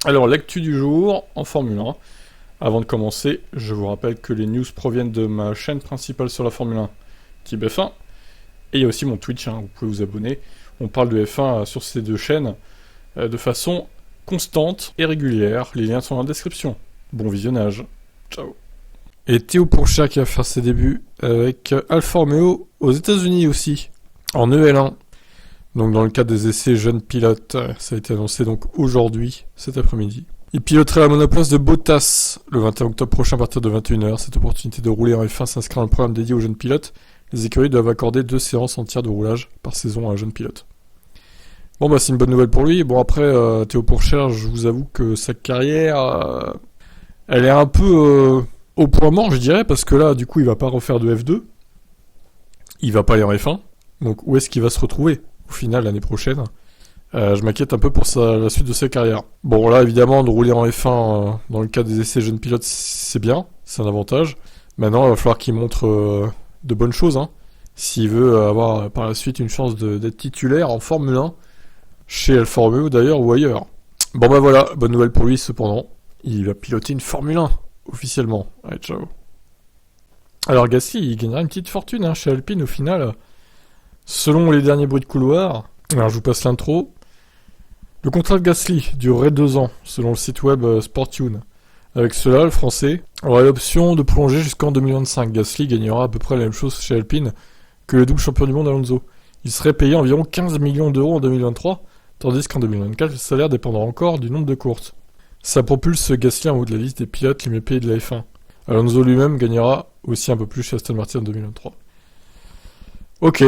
Alors, l'actu du jour en Formule 1. Avant de commencer, je vous rappelle que les news proviennent de ma chaîne principale sur la Formule 1, Type F1. Et il y a aussi mon Twitch, vous pouvez vous abonner. On parle de F1 sur ces deux chaînes de façon constante et régulière. Les liens sont dans la description. Bon visionnage. Ciao. Et Théo Pourchaire qui va faire ses débuts avec Alfa Romeo aux États-Unis aussi, en EL1. Donc dans le cadre des essais jeunes pilotes, ça a été annoncé donc aujourd'hui, cet après-midi. Il piloterait la monoplace de Bottas le 21 octobre prochain à partir de 21h. Cette opportunité de rouler en F1 s'inscrit dans le programme dédié aux jeunes pilotes. Les écuries doivent accorder 2 séances entières de roulage par saison à un jeune pilote. Bon bah c'est une bonne nouvelle pour lui. Bon après, Théo Pourchaire, je vous avoue que sa carrière, elle est un peu au point mort je dirais, parce que là du coup il va pas refaire de F2. Il va pas aller en F1. Donc où est-ce qu'il va se retrouver au final l'année prochaine? Je m'inquiète un peu pour la suite de sa carrière. Bon là évidemment de rouler en F1 dans le cadre des essais jeunes pilotes c'est bien, c'est un avantage. Maintenant il va falloir qu'il montre de bonnes choses s'il veut avoir par la suite une chance d'être titulaire en Formule 1 chez Alfa Romeo d'ailleurs ou ailleurs. Bon bah voilà, bonne nouvelle pour lui cependant, il va piloter une Formule 1 officiellement. Allez ciao. Alors Gasly il gagnera une petite fortune chez Alpine au final. Selon les derniers bruits de couloir, alors je vous passe l'intro. Le contrat de Gasly durerait 2 ans, selon le site web Sportune. Avec cela, le français aurait l'option de prolonger jusqu'en 2025. Gasly gagnera à peu près la même chose chez Alpine que le double champion du monde Alonso. Il serait payé environ 15 millions d'euros en 2023, tandis qu'en 2024, le salaire dépendra encore du nombre de courses. Ça propulse Gasly en haut de la liste des pilotes les mieux payés de la F1. Alonso lui-même gagnera aussi un peu plus chez Aston Martin en 2023. Ok,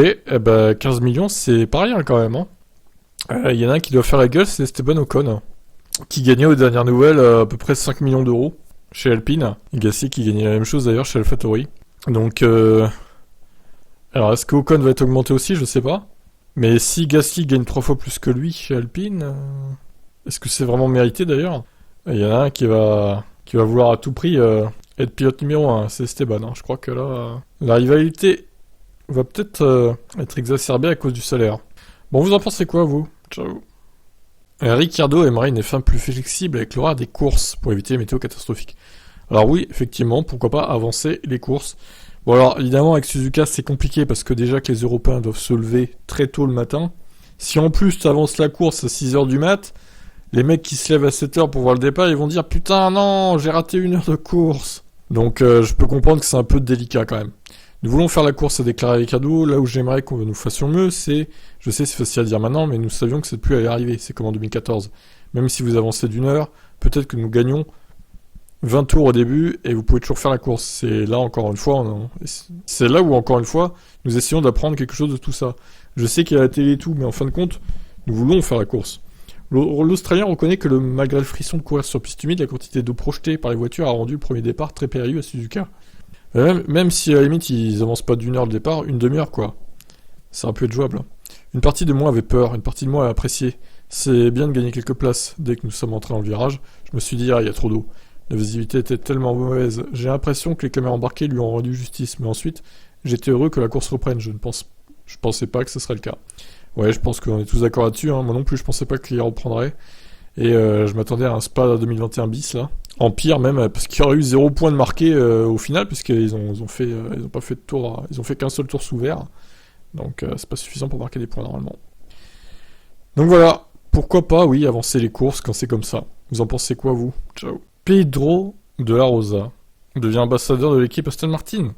15 millions, c'est pas rien quand même. Il y en a un qui doit faire la gueule, c'est Esteban Ocon, qui gagnait aux dernières nouvelles à peu près 5 millions d'euros chez Alpine. Et Gasly qui gagnait la même chose d'ailleurs chez AlphaTauri. Donc, alors est-ce que Ocon va être augmenté aussi? Je sais pas. Mais si Gasly gagne 3 fois plus que lui chez Alpine, est-ce que c'est vraiment mérité d'ailleurs? Il y en a un qui va vouloir à tout prix être pilote numéro 1, c'est Esteban. Je crois que là, la rivalité va peut-être être exacerbée à cause du salaire. Bon, vous en pensez quoi, vous? Ciao. Ricciardo aimerait une F1 plus flexible avec l'horaire des courses pour éviter les météos catastrophiques. Alors oui, effectivement, pourquoi pas avancer les courses. Bon alors, évidemment, avec Suzuka, c'est compliqué parce que déjà que les Européens doivent se lever très tôt le matin. Si en plus tu avances la course à 6h du mat', les mecs qui se lèvent à 7h pour voir le départ, ils vont dire « Putain, non, j'ai raté 1 heure de course !» Donc je peux comprendre que c'est un peu délicat quand même. Nous voulons faire la course à déclarer Ricciardo. Là où j'aimerais que nous fassions mieux, c'est... Je sais, c'est facile à dire maintenant, mais nous savions que c'est plus à y arriver. C'est comme en 2014. Même si vous avancez d'1 heure, peut-être que nous gagnons 20 tours au début et vous pouvez toujours faire la course. C'est là, encore une fois, c'est là où, encore une fois, nous essayons d'apprendre quelque chose de tout ça. Je sais qu'il y a la télé et tout, mais en fin de compte, nous voulons faire la course. L'Australien reconnaît que malgré le frisson de courir sur piste humide, la quantité d'eau projetée par les voitures a rendu le premier départ très périlleux à Suzuka. Même si à la limite ils avancent pas d'1 heure le départ, une demi-heure quoi. Ça aurait pu être jouable. Une partie de moi avait peur, une partie de moi a apprécié. C'est bien de gagner quelques places. Dès que nous sommes entrés dans le virage, je me suis dit il y a trop d'eau. La visibilité était tellement mauvaise. J'ai l'impression que les caméras embarquées lui ont rendu justice, mais ensuite j'étais heureux que la course reprenne. Je pensais pas que ce serait le cas. Ouais, je pense qu'on est tous d'accord là-dessus. Moi non plus, je pensais pas qu'il reprendrait. Et je m'attendais à un Spa 2021 bis là. En pire même, parce qu'il y aurait eu 0 point de marqué au final, puisqu'ils ont pas fait de tour, ils ont fait qu'un seul tour sous vert. Donc c'est pas suffisant pour marquer des points normalement. Donc voilà, pourquoi pas, oui, avancer les courses quand c'est comme ça. Vous en pensez quoi vous? Ciao. Pedro de la Rosa devient ambassadeur de l'équipe Aston Martin.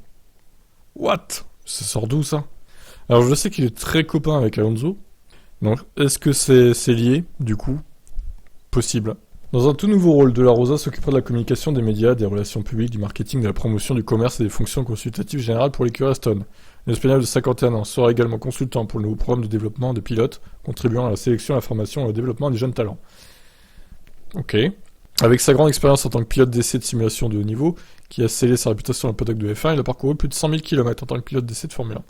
What? Ça sort d'où ça? Alors je sais qu'il est très copain avec Alonso. Donc est-ce que c'est lié, du coup? Possible. Dans un tout nouveau rôle, De La Rosa s'occupera de la communication des médias, des relations publiques, du marketing, de la promotion du commerce et des fonctions consultatives générales pour l'écurie Aston. L'Espagnol de 51 ans sera également consultant pour le nouveau programme de développement des pilotes, contribuant à la sélection, à la formation et au développement des jeunes talents. Ok. Avec sa grande expérience en tant que pilote d'essai de simulation de haut niveau, qui a scellé sa réputation dans le paddock de F1, il a parcouru plus de 100 000 km en tant que pilote d'essai de Formule 1.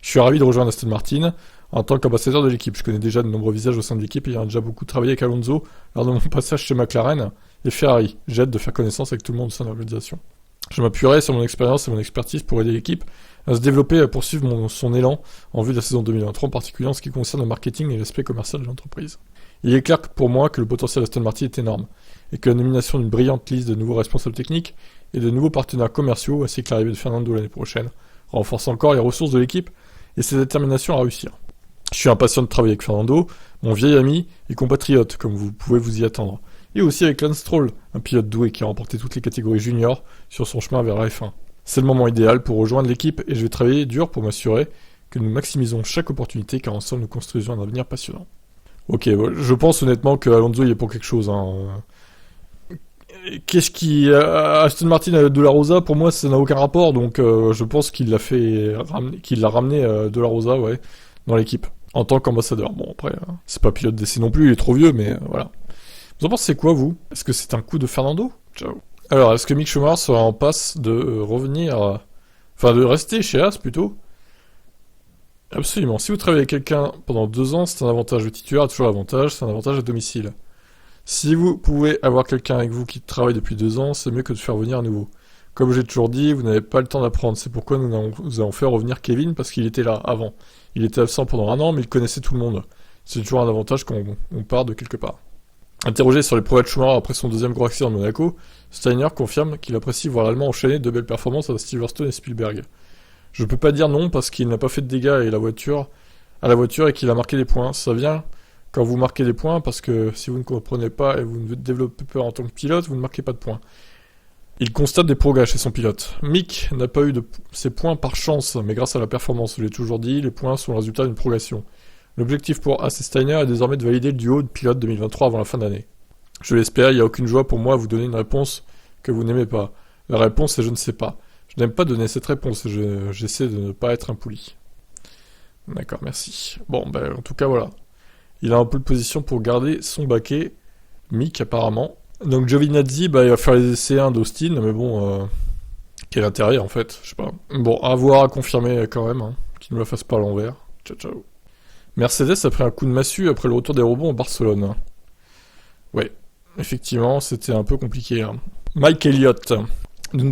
Je suis ravi de rejoindre Aston Martin en tant qu'ambassadeur de l'équipe. Je connais déjà de nombreux visages au sein de l'équipe et ayant déjà beaucoup travaillé avec Alonso lors de mon passage chez McLaren et Ferrari. J'ai hâte de faire connaissance avec tout le monde au sein de l'organisation. Je m'appuierai sur mon expérience et mon expertise pour aider l'équipe à se développer et à poursuivre son élan en vue de la saison 2023, en particulier en ce qui concerne le marketing et l'aspect commercial de l'entreprise. Il est clair pour moi que le potentiel d'Aston Martin est énorme, et que la nomination d'une brillante liste de nouveaux responsables techniques et de nouveaux partenaires commerciaux, ainsi que l'arrivée de Fernando l'année prochaine, renforce encore les ressources de l'équipe et sa détermination à réussir. Je suis impatient de travailler avec Fernando, mon vieil ami et compatriote, comme vous pouvez vous y attendre. Et aussi avec Lance Stroll, un pilote doué qui a remporté toutes les catégories juniors sur son chemin vers la F1. C'est le moment idéal pour rejoindre l'équipe et je vais travailler dur pour m'assurer que nous maximisons chaque opportunité car ensemble nous construisons un avenir passionnant. Ok, je pense honnêtement que Alonso y est pour quelque chose. Qu'est-ce qui... Aston Martin de la Rosa, pour moi ça n'a aucun rapport, donc je pense qu'il l'a ramené de la Rosa, ouais, dans l'équipe, en tant qu'ambassadeur. Bon après, c'est pas pilote d'essai non plus, il est trop vieux, mais voilà. Vous en pensez quoi, vous? Est-ce que c'est un coup de Fernando? Ciao. Alors, est-ce que Mick Schumacher sera en passe de revenir... Enfin, de rester chez Haas, plutôt? Absolument. Si vous travaillez avec quelqu'un pendant 2 ans, c'est un avantage. Le titulaire a toujours l'avantage, c'est un avantage à domicile. Si vous pouvez avoir quelqu'un avec vous qui travaille depuis 2 ans, c'est mieux que de faire venir à nouveau. Comme j'ai toujours dit, vous n'avez pas le temps d'apprendre. C'est pourquoi nous avons fait revenir Kevin, parce qu'il était là avant. Il était absent pendant 1 an, mais il connaissait tout le monde. C'est toujours un avantage quand on part de quelque part. Interrogé sur les progrès de Schumacher après son 2e gros accident de Monaco, Steiner confirme qu'il apprécie voir l'Allemand enchaîner de belles performances à Silverstone et Spielberg. Je peux pas dire non parce qu'il n'a pas fait de dégâts à la voiture et qu'il a marqué des points. Ça vient quand vous marquez des points parce que si vous ne comprenez pas et vous ne développez pas en tant que pilote, vous ne marquez pas de points. Il constate des progrès chez son pilote. Mick n'a pas eu ses points par chance, mais grâce à la performance. Je l'ai toujours dit, les points sont le résultat d'une progression. L'objectif pour Haas et Steiner est désormais de valider le duo de pilote 2023 avant la fin d'année. Je l'espère, il n'y a aucune joie pour moi à vous donner une réponse que vous n'aimez pas. La réponse est je ne sais pas. Je n'aime pas donner cette réponse, j'essaie de ne pas être impoli. D'accord, merci. Bon, en tout cas, voilà. Il a un peu de position pour garder son baquet, Mick apparemment. Donc Giovinazzi, il va faire les essais 1 d'Austin, mais bon, quel intérêt en fait, je sais pas. Bon, à voir, à confirmer quand même, qu'il ne me la fasse pas à l'envers. Ciao, ciao. Mercedes a pris un coup de massue après le retour des rebonds en Barcelone. Ouais, effectivement, c'était un peu compliqué. Mike Elliott. Nous ne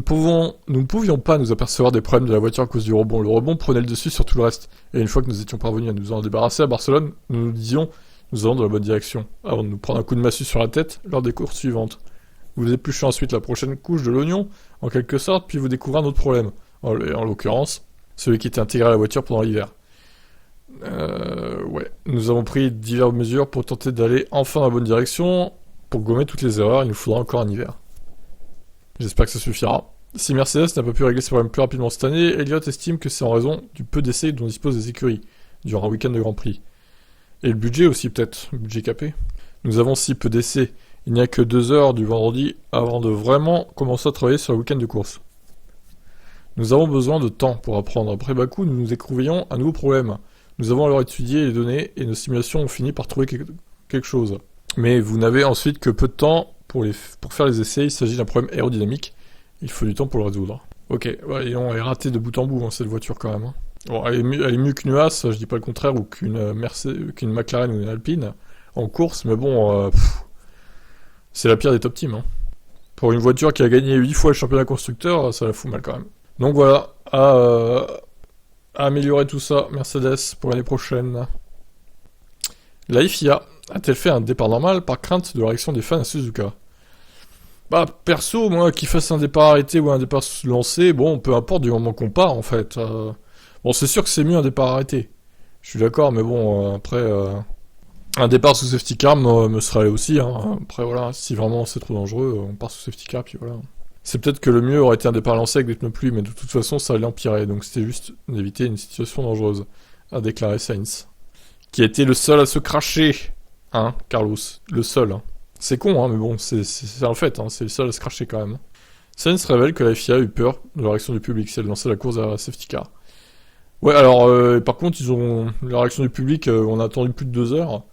pouvions pas nous apercevoir des problèmes de la voiture à cause du rebond. Le rebond prenait le dessus sur tout le reste. Et une fois que nous étions parvenus à nous en débarrasser à Barcelone, nous nous disions, nous allons dans la bonne direction, avant de nous prendre un coup de massue sur la tête lors des courses suivantes. Vous épluchez ensuite la prochaine couche de l'oignon, en quelque sorte, puis vous découvrez un autre problème. En l'occurrence, celui qui était intégré à la voiture pendant l'hiver. Ouais. Nous avons pris diverses mesures pour tenter d'aller enfin dans la bonne direction. Pour gommer toutes les erreurs, il nous faudra encore un hiver. J'espère que ça suffira. Si Mercedes n'a pas pu régler ses problèmes plus rapidement cette année, Elliott estime que c'est en raison du peu d'essais dont disposent les écuries, durant un week-end de Grand Prix. Et le budget aussi peut-être, le budget capé. Nous avons si peu d'essais, il n'y a que 2 heures du vendredi avant de vraiment commencer à travailler sur le week-end de course. Nous avons besoin de temps pour apprendre. Après Bakou, nous nous écrivions un nouveau problème. Nous avons alors étudié les données et nos simulations ont fini par trouver quelque chose. Mais vous n'avez ensuite que peu de temps pour faire les essais. Il s'agit d'un problème aérodynamique. Il faut du temps pour le résoudre. Ok, et on est raté de bout en bout cette voiture quand même. Bon, elle est mieux qu'une Haas, je dis pas le contraire, ou qu'une McLaren ou une Alpine en course, mais bon, c'est la pire des top teams. Pour une voiture qui a gagné 8 fois le championnat constructeur, ça la fout mal quand même. Donc voilà, à améliorer tout ça, Mercedes, pour l'année prochaine. La FIA a-t-elle fait un départ normal par crainte de la réaction des fans à Suzuka? Perso, moi, qu'il fasse un départ arrêté ou un départ lancé, bon, peu importe du moment qu'on part, en fait. Bon, c'est sûr que c'est mieux un départ arrêté. Je suis d'accord, mais bon, après, un départ sous safety car me serait allé aussi. Après, voilà, si vraiment c'est trop dangereux, on part sous safety car, puis voilà. C'est peut-être que le mieux aurait été un départ lancé avec des pneus pluie, mais de toute façon, ça allait empirer, donc c'était juste d'éviter une situation dangereuse, a déclaré Sainz. Qui a été le seul à se cracher, Carlos. Le seul, C'est con, mais bon, c'est un fait, c'est le seul à se cracher quand même. Sainz révèle que la FIA a eu peur de la réaction du public si elle lançait la course à la safety car. Ouais, alors, par contre, la réaction du public, on a attendu plus de 2 heures.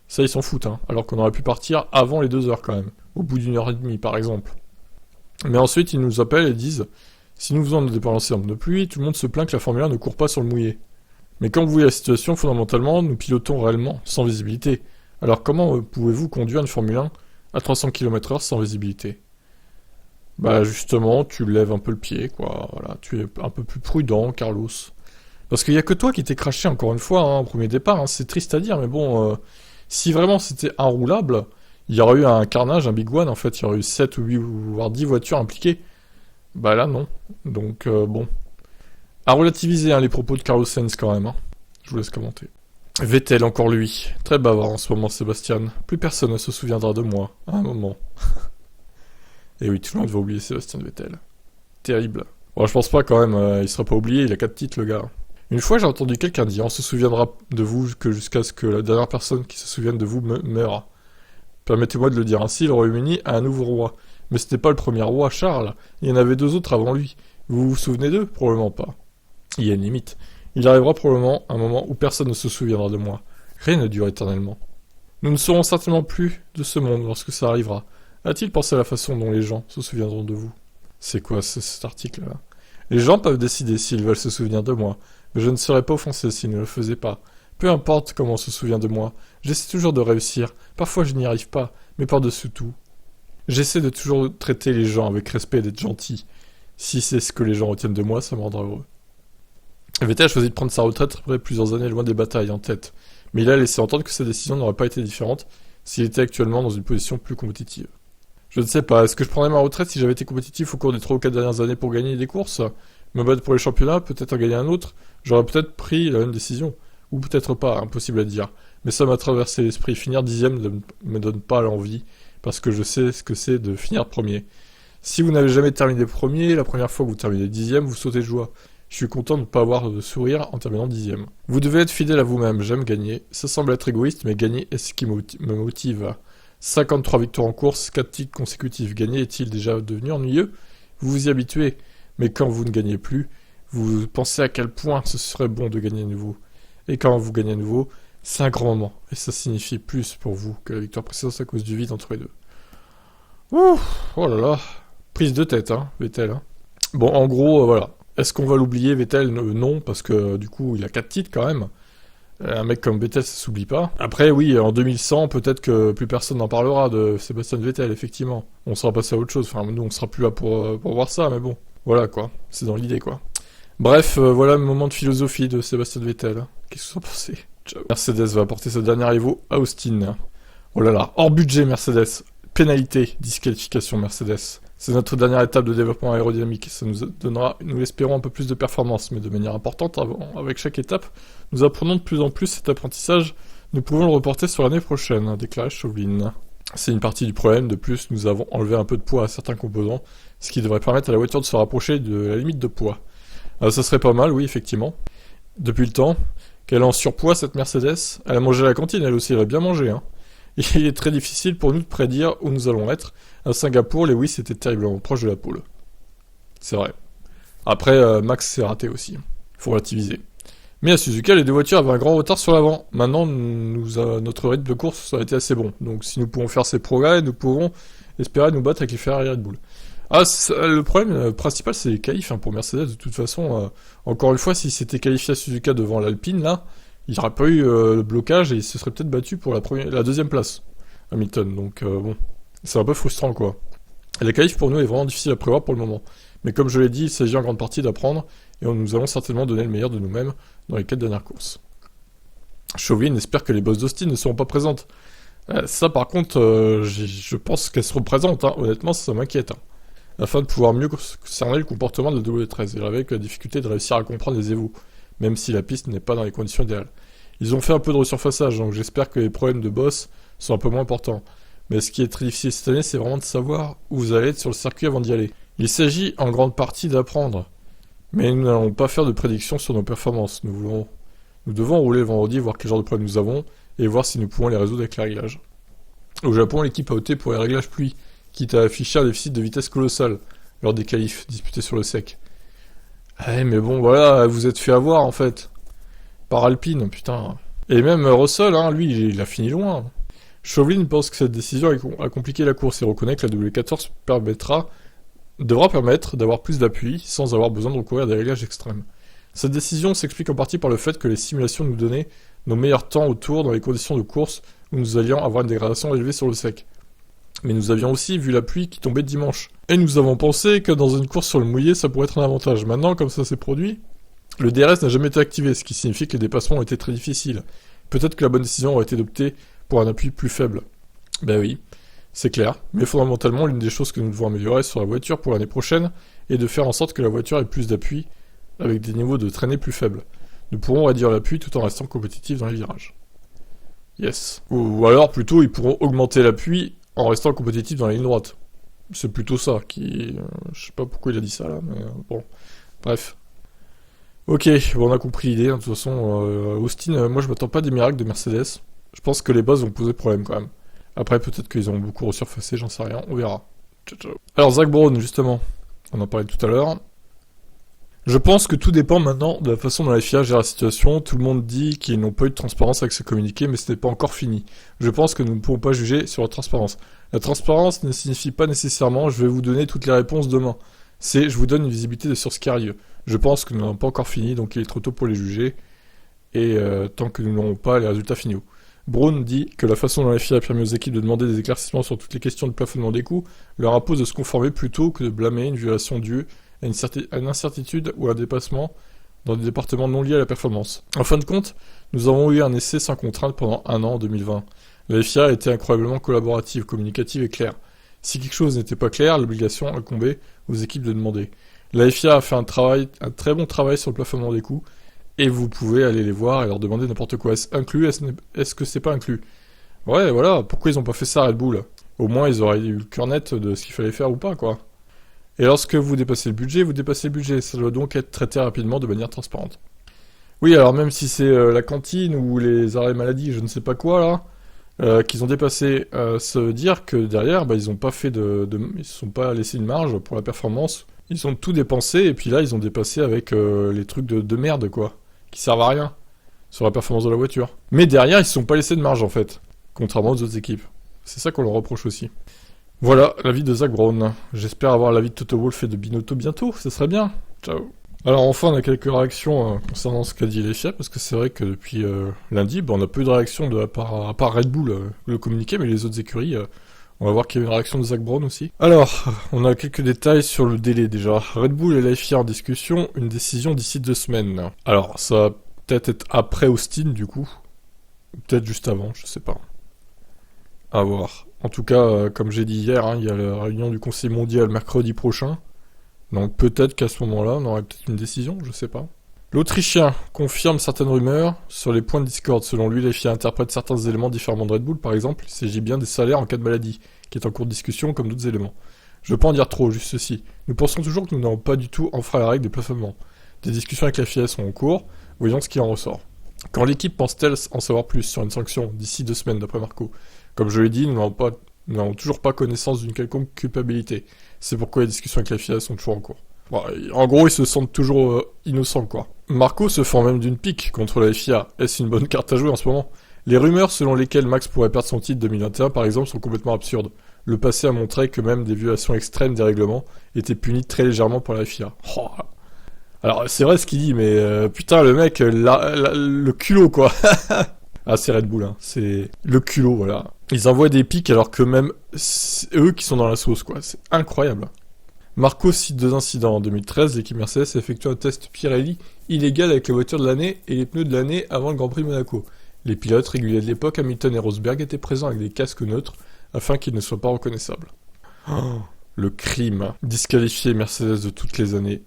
Ça, ils s'en foutent, alors qu'on aurait pu partir avant les 2 heures quand même. Au bout d'1 heure et demie, par exemple. Mais ensuite, ils nous appellent et disent « Si nous faisons un départ lancé en pneus de pluie, tout le monde se plaint que la Formule 1 ne court pas sur le mouillé. Mais quand vous voyez la situation, fondamentalement, nous pilotons réellement, sans visibilité. Alors comment pouvez-vous conduire une Formule 1 à 300 km/h sans visibilité ?» Justement, tu lèves un peu le pied, quoi. Voilà, tu es un peu plus prudent, Carlos. Parce qu'il y a que toi qui t'es craché, encore une fois, au premier départ. C'est triste à dire, mais bon... Si vraiment c'était inroulable, il y aurait eu un carnage, un big one, en fait, il y aurait eu 7 ou 8 voire 10 voitures impliquées. Bah là, non. Donc, bon. À relativiser, hein, les propos de Carlos Sainz, quand même, hein. Je vous laisse commenter. Vettel, encore lui. Très bavard en ce moment, Sébastien. Plus personne ne se souviendra de moi, à un moment. Et oui, tout le monde va oublier Sébastien Vettel. Terrible. Bon, je pense pas quand même, il sera pas oublié, il a 4 titres, le gars. Une fois, j'ai entendu quelqu'un dire, on se souviendra de vous que jusqu'à ce que la dernière personne qui se souvienne de vous meure. Permettez-moi de le dire ainsi, le Royaume-Uni a un nouveau roi. Mais ce n'est pas le premier roi, Charles. Il y en avait 2 autres avant lui. Vous vous souvenez d'eux? Probablement pas. Il y a une limite. Il arrivera probablement un moment où personne ne se souviendra de moi. Rien ne dure éternellement. Nous ne serons certainement plus de ce monde lorsque ça arrivera. A-t-il pensé à la façon dont les gens se souviendront de vous? C'est quoi cet article-là? Les gens peuvent décider s'ils veulent se souvenir de moi, mais je ne serais pas offensé s'ils ne le faisaient pas. Peu importe comment on se souvient de moi, j'essaie toujours de réussir. Parfois je n'y arrive pas, mais par-dessus tout. J'essaie de toujours traiter les gens avec respect et d'être gentil. Si c'est ce que les gens retiennent de moi, ça me rendra heureux. Vettel a choisi de prendre sa retraite après plusieurs années loin des batailles en tête, mais il a laissé entendre que sa décision n'aurait pas été différente s'il était actuellement dans une position plus compétitive. Je ne sais pas, est-ce que je prendrais ma retraite si j'avais été compétitif au cours des 3 ou 4 dernières années pour gagner des courses? Me battre pour les championnats, peut-être en gagner un autre? J'aurais peut-être pris la même décision. Ou peut-être pas, impossible à dire. Mais ça m'a traversé l'esprit. Finir 10e ne me donne pas l'envie, parce que je sais ce que c'est de finir premier. Si vous n'avez jamais terminé premier, la première fois que vous terminez 10e, vous sautez de joie. Je suis content de ne pas avoir de sourire en terminant 10e. Vous devez être fidèle à vous-même, j'aime gagner. Ça semble être égoïste, mais gagner est ce qui me motive. 53 victoires en course, 4 titres consécutifs. Gagner est-il déjà devenu ennuyeux? Vous vous y habituez, mais quand vous ne gagnez plus, vous pensez à quel point ce serait bon de gagner à nouveau. Et quand vous gagnez à nouveau, c'est un grand moment, et ça signifie plus pour vous que la victoire précédente à cause du vide entre les deux. Ouh, oh là là, prise de tête, hein, Vettel. Hein. Bon, en gros, voilà. Est-ce qu'on va l'oublier, Vettel? Non, parce que du coup, il a 4 titres quand même. Un mec comme Vettel, ça s'oublie pas. Après, oui, en 2100, peut-être que plus personne n'en parlera de Sébastien Vettel, effectivement. On sera passé à autre chose. Enfin, nous, on sera plus là pour voir ça, mais bon. Voilà, quoi. C'est dans l'idée, quoi. Bref, voilà le moment de philosophie de Sébastien Vettel. Qu'est-ce que vous en pensez? Ciao. Mercedes va apporter sa dernière Evo à Austin. Oh là là, hors budget Mercedes. Pénalité, disqualification Mercedes. C'est notre dernière étape de développement aérodynamique. Ça nous donnera, nous l'espérons, un peu plus de performance, mais de manière importante. Avec chaque étape, nous apprenons de plus en plus cet apprentissage. Nous pouvons le reporter sur l'année prochaine, déclare Chauvelin. C'est une partie du problème. De plus, nous avons enlevé un peu de poids à certains composants, ce qui devrait permettre à la voiture de se rapprocher de la limite de poids. Ça serait pas mal, oui, effectivement. Depuis le temps qu'elle est en surpoids, cette Mercedes, elle a mangé à la cantine, elle aussi, elle a bien mangé, hein. Il est très difficile pour nous de prédire où nous allons être. À Singapour, Lewis était terriblement proche de la pole. C'est vrai. Après, Max s'est raté aussi. Faut relativiser. Mais à Suzuka, les 2 voitures avaient un grand retard sur l'avant. Maintenant, notre rythme de course a été assez bon. Donc si nous pouvons faire ces progrès, nous pourrons espérer nous battre avec les Ferrari Red Bull. Le problème principal, c'est les qualifs, hein, pour Mercedes. De toute façon, encore une fois, s'il s'était qualifié à Suzuka devant l'Alpine, là, il n'y aurait pas eu le blocage et il se serait peut-être battu pour la deuxième place, Hamilton. Donc bon, c'est un peu frustrant, quoi. Et la qualif pour nous est vraiment difficile à prévoir pour le moment. Mais comme je l'ai dit, il s'agit en grande partie d'apprendre et nous allons certainement donner le meilleur de nous-mêmes dans les 4 dernières courses. Chauvelin espère que les boss d'Austin ne seront pas présentes. Ça, par contre, je pense qu'elles seront présentes. Hein. Honnêtement, ça m'inquiète. Hein. Afin de pouvoir mieux cerner le comportement de la W13 et avec la difficulté de réussir à comprendre les évos, même si la piste n'est pas dans les conditions idéales. Ils ont fait un peu de resurfaçage, donc j'espère que les problèmes de boss sont un peu moins importants. Mais ce qui est très difficile cette année, c'est vraiment de savoir où vous allez être sur le circuit avant d'y aller. Il s'agit en grande partie d'apprendre. Mais nous n'allons pas faire de prédictions sur nos performances. Nous devons rouler le vendredi, voir quel genre de problèmes nous avons, et voir si nous pouvons les résoudre avec les réglages. Au Japon, l'équipe a opté pour les réglages pluie, quitte à afficher un déficit de vitesse colossal lors des qualifs disputés sur le sec. Mais bon, voilà, vous êtes fait avoir, en fait. Par Alpine, putain. Et même Russell, hein, lui, il a fini loin. Chauvelin pense que cette décision a compliqué la course et reconnaît que la W14 devra permettre d'avoir plus d'appui sans avoir besoin de recourir à des réglages extrêmes. Cette décision s'explique en partie par le fait que les simulations nous donnaient nos meilleurs temps au tour dans les conditions de course où nous allions avoir une dégradation élevée sur le sec. Mais nous avions aussi vu la pluie qui tombait dimanche. Et nous avons pensé que dans une course sur le mouillé, ça pourrait être un avantage. Maintenant, comme ça s'est produit, le DRS n'a jamais été activé, ce qui signifie que les dépassements ont été très difficiles. Peut-être que la bonne décision aurait été d'opter pour un appui plus faible. Ben oui, c'est clair. Mais fondamentalement, l'une des choses que nous devons améliorer sur la voiture pour l'année prochaine est de faire en sorte que la voiture ait plus d'appui avec des niveaux de traînée plus faibles. Nous pourrons réduire l'appui tout en restant compétitifs dans les virages. Yes. Ou alors, plutôt, ils pourront augmenter l'appui en restant compétitifs dans la ligne droite. C'est plutôt ça qui... je sais pas pourquoi il a dit ça, là, mais bon. Bref. Ok, bon, on a compris l'idée. De toute façon, Austin, moi, je m'attends pas à des miracles de Mercedes. Je pense que les bases vont poser problème, quand même. Après, peut-être qu'ils ont beaucoup resurfacé, j'en sais rien. On verra. Ciao, ciao. Alors, Zach Brown, justement. On en parlait tout à l'heure. Je pense que tout dépend maintenant de la façon dont la FIA gère la situation. Tout le monde dit qu'ils n'ont pas eu de transparence avec ce communiqué, mais ce n'est pas encore fini. Je pense que nous ne pouvons pas juger sur la transparence. La transparence ne signifie pas nécessairement « je vais vous donner toutes les réponses demain ». C'est « je vous donne une visibilité sur ce qui arrive ». Je pense que nous n'avons pas encore fini, donc il est trop tôt pour les juger, et tant que nous n'aurons pas les résultats finaux. Brown dit que la façon dont la FIA a permis aux équipes de demander des éclaircissements sur toutes les questions de plafonnement des coûts leur impose de se conformer plutôt que de blâmer une violation due à une incertitude ou à un dépassement dans des départements non liés à la performance. En fin de compte, nous avons eu un essai sans contrainte pendant un an en 2020. La FIA a été incroyablement collaborative, communicative et claire. Si quelque chose n'était pas clair, l'obligation incombait aux équipes de demander. La FIA a fait un très bon travail sur le plafonnement des coûts, et vous pouvez aller les voir et leur demander n'importe quoi. Est-ce inclus? Est-ce que c'est pas inclus? Ouais, voilà, pourquoi ils ont pas fait ça à Red Bull? Au moins, ils auraient eu le cœur net de ce qu'il fallait faire ou pas, quoi. Et lorsque vous dépassez le budget, vous dépassez le budget. Ça doit donc être traité rapidement de manière transparente. Oui, alors même si c'est la cantine ou les arrêts maladie, je ne sais pas quoi, là, qu'ils ont dépassé, ça veut dire que derrière, bah, ils ont pas fait ils se sont pas laissé une marge pour la performance. Ils ont tout dépensé, et puis là, ils ont dépassé avec les trucs de merde, quoi, qui servent à rien sur la performance de la voiture. Mais derrière, ils se sont pas laissés de marge, en fait, contrairement aux autres équipes. C'est ça qu'on leur reproche aussi. Voilà, l'avis de Zach Brown. J'espère avoir l'avis de Toto Wolff et de Binotto bientôt, ça serait bien. Ciao. Alors enfin, on a quelques réactions concernant ce qu'a dit les FIA, parce que c'est vrai que depuis lundi, on n'a pas eu de réaction à part Red Bull, le communiqué, mais les autres écuries, on va voir qu'il y a eu une réaction de Zach Brown aussi. Alors, on a quelques détails sur le délai déjà. Red Bull et la FIA en discussion, une décision d'ici 2 semaines. Alors, ça va peut-être être après Austin du coup, peut-être juste avant, je sais pas. À voir. En tout cas, comme j'ai dit hier, il y a la réunion du Conseil mondial mercredi prochain. Donc peut-être qu'à ce moment-là, on aurait peut-être une décision, je sais pas. L'Autrichien confirme certaines rumeurs sur les points de discorde. Selon lui, la FIA interprète certains éléments différemment de Red Bull. Par exemple, il s'agit bien des salaires en cas de maladie, qui est en cours de discussion comme d'autres éléments. Je ne veux pas en dire trop, juste ceci. Nous pensons toujours que nous n'avons pas du tout enfreint la règle des plafonnements. Des discussions avec la FIA sont en cours, voyons ce qui en ressort. Quand l'équipe pense-t-elle en savoir plus sur une sanction d'ici 2 semaines, d'après Marco? Comme je l'ai dit, nous n'avons toujours pas connaissance d'une quelconque culpabilité. C'est pourquoi les discussions avec la FIA sont toujours en cours. Bon, en gros, ils se sentent toujours innocents, quoi. Marco se fend même d'une pique contre la FIA. Est-ce une bonne carte à jouer en ce moment? Les rumeurs selon lesquelles Max pourrait perdre son titre 2021, par exemple, sont complètement absurdes. Le passé a montré que même des violations extrêmes des règlements étaient punies très légèrement par la FIA. Oh. Alors, c'est vrai ce qu'il dit, mais putain, le mec, le culot, quoi. Ah, c'est Red Bull, hein. C'est le culot, voilà. Ils envoient des pics alors que même c'est eux qui sont dans la sauce, quoi. C'est incroyable. Marco cite 2 incidents. En 2013, l'équipe Mercedes a effectué un test Pirelli illégal avec la voiture de l'année et les pneus de l'année avant le Grand Prix de Monaco. Les pilotes réguliers de l'époque, Hamilton et Rosberg, étaient présents avec des casques neutres afin qu'ils ne soient pas reconnaissables. Oh, le crime. Disqualifier Mercedes de toutes les années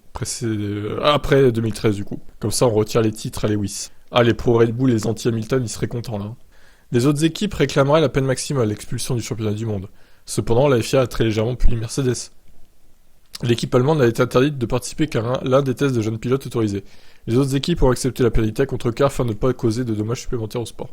après 2013 du coup. Comme ça, on retire les titres à Lewis. Ah, les pro Red Bull et les anti-Hamilton, ils seraient contents là. Les autres équipes réclameraient la peine maximale, l'expulsion du championnat du monde. Cependant, la FIA a très légèrement puni Mercedes. L'équipe allemande a été interdite de participer qu'à l'un des tests de jeunes pilotes autorisés. Les autres équipes ont accepté la pénalité à contre-cas afin de ne pas causer de dommages supplémentaires au sport.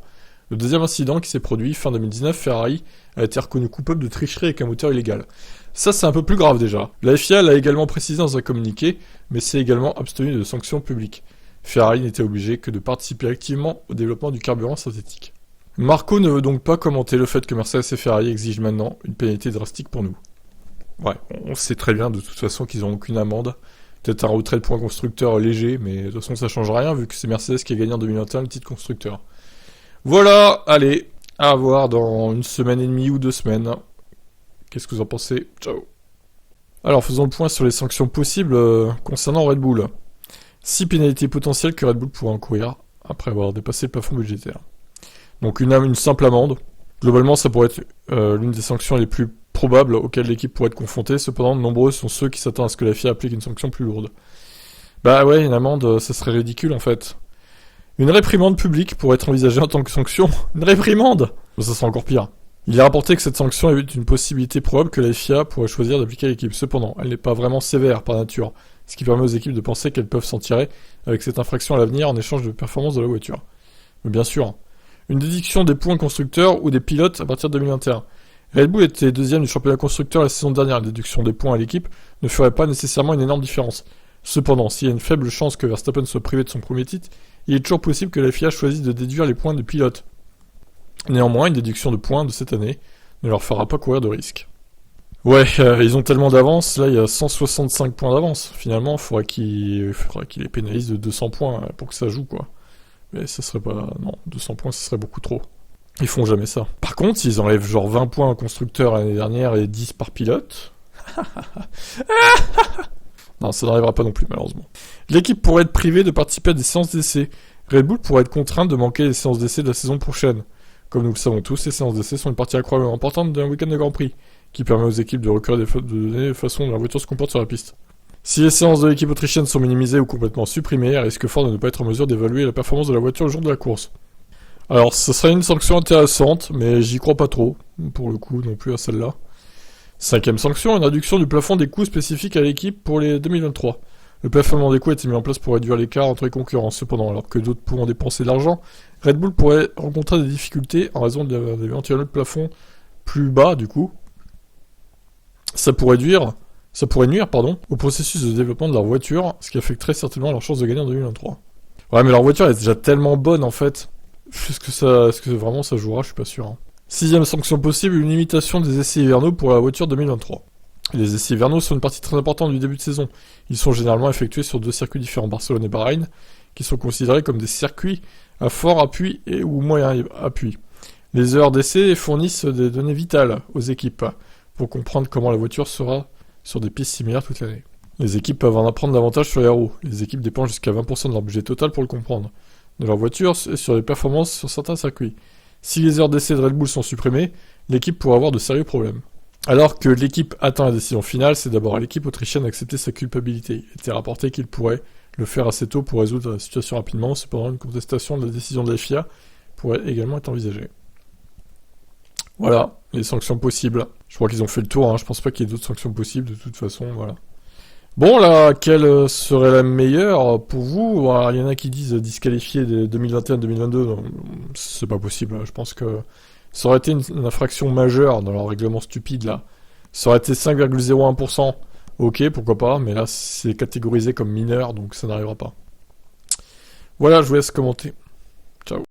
Le deuxième incident qui s'est produit fin 2019, Ferrari a été reconnu coupable de tricherie avec un moteur illégal. Ça, c'est un peu plus grave déjà. La FIA l'a également précisé dans un communiqué, mais s'est également abstenu de sanctions publiques. Ferrari n'était obligé que de participer activement au développement du carburant synthétique. Marco ne veut donc pas commenter le fait que Mercedes et Ferrari exigent maintenant une pénalité drastique pour nous. Ouais, on sait très bien de toute façon qu'ils n'ont aucune amende. Peut-être un retrait de points constructeur léger, mais de toute façon ça change rien vu que c'est Mercedes qui a gagné en 2021 le titre constructeur. Voilà, allez, à voir dans 1 semaine et demie ou 2 semaines. Qu'est-ce que vous en pensez? Ciao. Alors faisons le point sur les sanctions possibles concernant Red Bull. 6 pénalités potentielles que Red Bull pourrait encourir après avoir dépassé le plafond budgétaire. Donc une simple amende, Globalement, ça pourrait être l'une des sanctions les plus probables auxquelles l'équipe pourrait être confrontée. Cependant, nombreux sont ceux qui s'attendent à ce que la FIA applique une sanction plus lourde. Bah ouais, une amende, ça serait ridicule en fait. Une réprimande publique pourrait être envisagée en tant que sanction. Une réprimande! Ça serait encore pire. Il est rapporté que cette sanction est une possibilité probable que la FIA pourrait choisir d'appliquer à l'équipe. Cependant, elle n'est pas vraiment sévère par nature, ce qui permet aux équipes de penser qu'elles peuvent s'en tirer avec cette infraction à l'avenir en échange de performance de la voiture. Mais bien sûr, une déduction des points constructeurs ou des pilotes à partir de 2021. Red Bull était deuxième du championnat constructeur la saison dernière. La déduction des points à l'équipe ne ferait pas nécessairement une énorme différence. Cependant, s'il y a une faible chance que Verstappen soit privé de son premier titre, il est toujours possible que la FIA choisisse de déduire les points de pilote. Néanmoins, une déduction de points de cette année ne leur fera pas courir de risque. Ouais, ils ont tellement d'avance, là il y a 165 points d'avance. Finalement, il faudrait qu'ils les pénalisent de 200 points pour que ça joue, quoi. Mais ça serait pas... Non, 200 points, ça serait beaucoup trop. Ils font jamais ça. Par contre, s'ils enlèvent genre 20 points au constructeur l'année dernière et 10 par pilote... Non, ça n'arrivera pas non plus, malheureusement. L'équipe pourrait être privée de participer à des séances d'essai. Red Bull pourrait être contrainte de manquer les séances d'essai de la saison prochaine. Comme nous le savons tous, les séances d'essai sont une partie incroyablement importante d'un week-end de Grand Prix, qui permet aux équipes de recueillir des données de façon dont la voiture se comporte sur la piste. Si les séances de l'équipe autrichienne sont minimisées ou complètement supprimées, elles risquent fort de ne pas être en mesure d'évaluer la performance de la voiture le jour de la course. Alors, ce serait une sanction intéressante, mais j'y crois pas trop, pour le coup, non plus à celle-là. 5e sanction, une réduction du plafond des coûts spécifiques à l'équipe pour les 2023. Le plafonnement des coûts a été mis en place pour réduire l'écart entre les concurrents. Cependant, alors que d'autres pourront dépenser de l'argent, Red Bull pourrait rencontrer des difficultés en raison d'un éventuel plafond plus bas, du coup. Ça pourrait nuire, au processus de développement de leur voiture, ce qui affecterait certainement leur chance de gagner en 2023. Ouais, mais leur voiture est déjà tellement bonne, en fait. Est-ce que vraiment ça jouera, je suis pas sûr. Hein. 6e sanction possible, une limitation des essais hivernaux pour la voiture 2023. Les essais hivernaux sont une partie très importante du début de saison. Ils sont généralement effectués sur 2 circuits différents, Barcelone et Bahreïn, qui sont considérés comme des circuits à fort appui ou moyen appui. Les heures d'essai fournissent des données vitales aux équipes pour comprendre comment la voiture sera sur des pistes similaires toute l'année. Les équipes peuvent en apprendre davantage sur les roues. Les équipes dépensent jusqu'à 20% de leur budget total pour le comprendre, de leur voiture et sur les performances sur certains circuits. Si les heures d'essai de Red Bull sont supprimées, l'équipe pourrait avoir de sérieux problèmes. Alors que l'équipe attend la décision finale, c'est d'abord à l'équipe autrichienne d'accepter sa culpabilité. Il était rapporté qu'il pourrait le faire assez tôt pour résoudre la situation rapidement. Cependant, une contestation de la décision de la FIA pourrait également être envisagée. Voilà, les sanctions possibles. Je crois qu'ils ont fait le tour, hein. Je pense pas qu'il y ait d'autres sanctions possibles, de toute façon, voilà. Bon, là, quelle serait la meilleure pour vous? Alors, il y en a qui disent disqualifier des 2021-2022. C'est pas possible. Je pense que ça aurait été une infraction majeure dans leur règlement stupide, là. Ça aurait été 5,01%. Ok, pourquoi pas, mais là, c'est catégorisé comme mineur, donc ça n'arrivera pas. Voilà, je vous laisse commenter. Ciao.